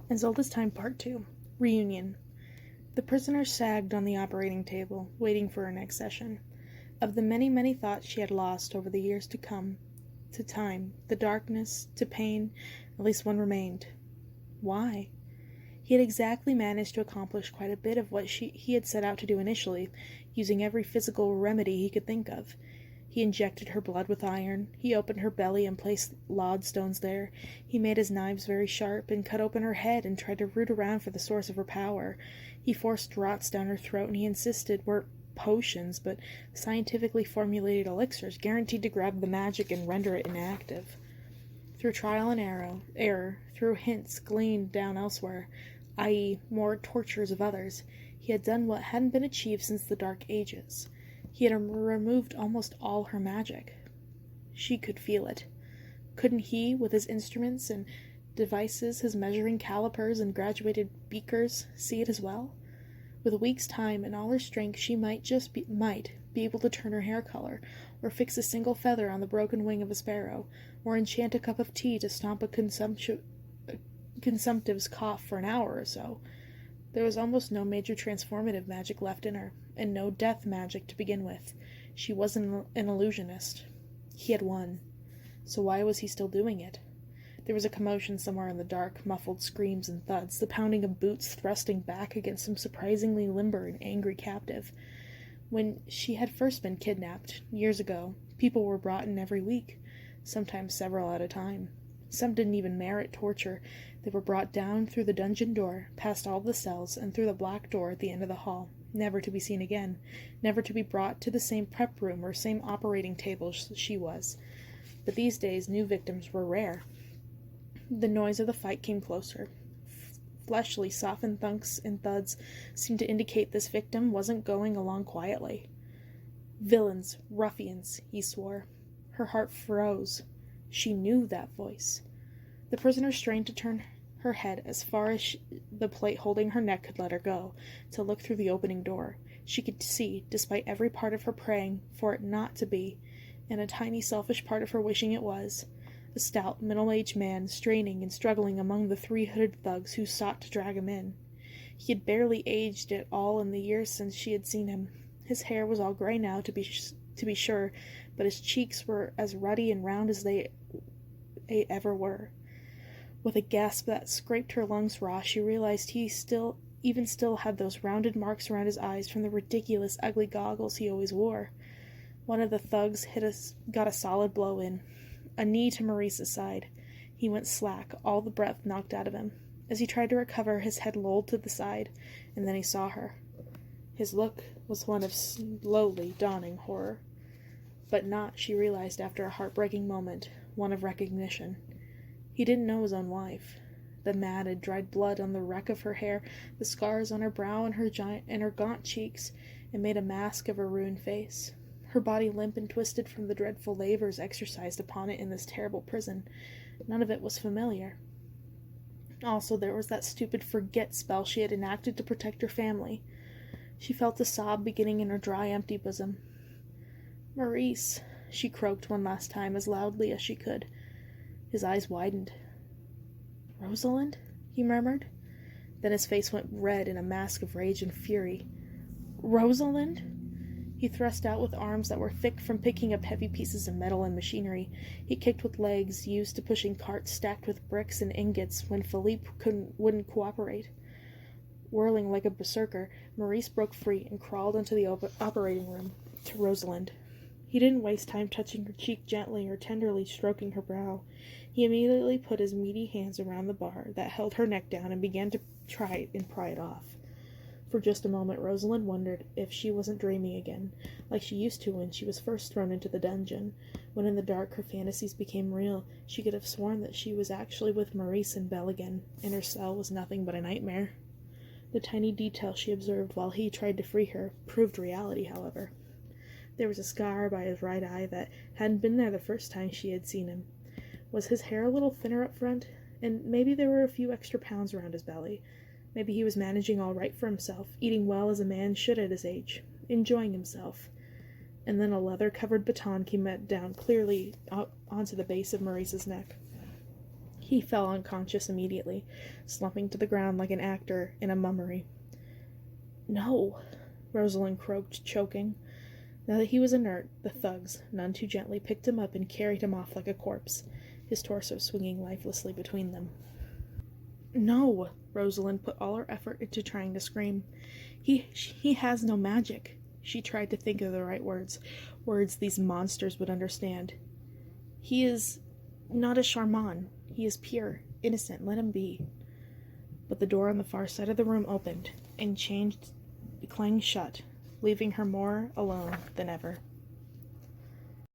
As Old as Time Part 2. Reunion. The prisoner sagged on the operating table, waiting for her next session. Of the many, many thoughts she had lost over the years to come, to time, the darkness, to pain, at least one remained. Why? He had exactly managed to accomplish quite a bit of what he had set out to do initially, using every physical remedy he could think of. He injected her blood with iron, he opened her belly and placed lodestones there, he made his knives very sharp, and cut open her head and tried to root around for the source of her power. He forced draughts down her throat, and he insisted weren't potions, but scientifically formulated elixirs guaranteed to grab the magic and render it inactive. Through trial and error, through hints gleaned down elsewhere, i.e., more tortures of others, he had done what hadn't been achieved since the Dark Ages. He had removed almost all her magic. She could feel it. Couldn't he, with his instruments and devices, his measuring calipers and graduated beakers, see it as well? With a week's time and all her strength, she might be able to turn her hair color, or fix a single feather on the broken wing of a sparrow, or enchant a cup of tea to stomp a consumptive's cough for an hour or so. There was almost no major transformative magic left in her, and no death magic to begin with. She wasn't an illusionist. He had won. So why was he still doing it? There was a commotion somewhere in the dark, muffled screams and thuds, the pounding of boots thrusting back against some surprisingly limber and angry captive. When she had first been kidnapped, years ago, people were brought in every week, sometimes several at a time. Some didn't even merit torture. They were brought down through the dungeon door, past all the cells, and through the black door at the end of the hall, never to be seen again, never to be brought to the same prep room or same operating table she was. But these days, new victims were rare. The noise of the fight came closer. Fleshly, softened thunks and thuds seemed to indicate this victim wasn't going along quietly. Villains, ruffians, he swore. Her heart froze. She knew that voice. The prisoner strained to turn her head as far as the plate holding her neck could let her go, to look through the opening door. She could see, despite every part of her praying for it not to be, and a tiny selfish part of her wishing it was, a stout, middle-aged man straining and struggling among the 3 hooded thugs who sought to drag him in. He had barely aged at all in the years since she had seen him. His hair was all gray now, to be sure, but his cheeks were as ruddy and round as they ever were. With a gasp that scraped her lungs raw, she realized he still had those rounded marks around his eyes from the ridiculous, ugly goggles he always wore. One of the thugs got a solid blow in. A knee to Maurice's side. He went slack, all the breath knocked out of him. As he tried to recover, his head lolled to the side, and then he saw her. His look was one of slowly dawning horror. But not, she realized after a heartbreaking moment, one of recognition. He didn't know his own wife. The matted, dried blood on the wreck of her hair, the scars on her brow and her gaunt cheeks, it made a mask of her ruined face. Her body limp and twisted from the dreadful labors exercised upon it in this terrible prison. None of it was familiar. Also, there was that stupid forget spell she had enacted to protect her family. She felt a sob beginning in her dry, empty bosom. "Maurice," she croaked one last time as loudly as she could. His eyes widened. "Rosalind?" he murmured. Then his face went red in a mask of rage and fury. "Rosalind?" He thrust out with arms that were thick from picking up heavy pieces of metal and machinery. He kicked with legs used to pushing carts stacked with bricks and ingots when Philippe wouldn't cooperate. Whirling like a berserker, Maurice broke free and crawled into the operating room, to Rosalind. He didn't waste time touching her cheek gently or tenderly stroking her brow. He immediately put his meaty hands around the bar that held her neck down and began to try and pry it off. For just a moment Rosalind wondered if she wasn't dreaming again, like she used to when she was first thrown into the dungeon. When in the dark her fantasies became real, she could have sworn that she was actually with Maurice and Belle again, and her cell was nothing but a nightmare. The tiny detail she observed while he tried to free her proved reality, however. There was a scar by his right eye that hadn't been there the first time she had seen him. Was his hair a little thinner up front? And maybe there were a few extra pounds around his belly. Maybe he was managing all right for himself, eating well as a man should at his age, enjoying himself. And then a leather-covered baton came down clearly onto the base of Maurice's neck. He fell unconscious immediately, slumping to the ground like an actor in a mummery. "No," Rosalind croaked, choking. Now that he was inert, the thugs, none too gently, picked him up and carried him off like a corpse, his torso swinging lifelessly between them. "No!" Rosalind put all her effort into trying to scream. He has no magic." She tried to think of the right words these monsters would understand. "He is not a Charman. He is pure, innocent. Let him be." But the door on the far side of the room opened, and clanged shut, leaving her more alone than ever.